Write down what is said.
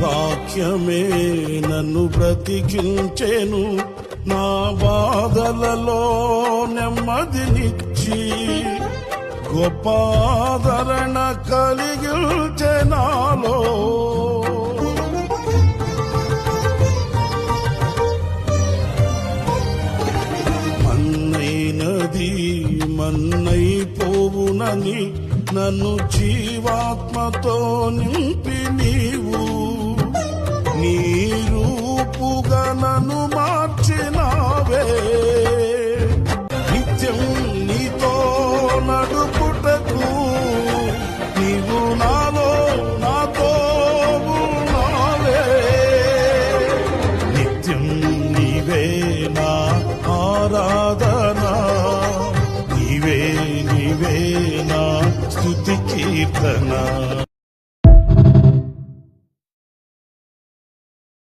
వాక్యమే నన్ను బ్రతికించెను, నా బాధలలో నెమ్మదినిచ్చి గొప్ప ఆదరణ కలిగించె నాలో. మన్నైనది మన్నైపోవునని నన్ను జీవాత్మతో నింపి నీ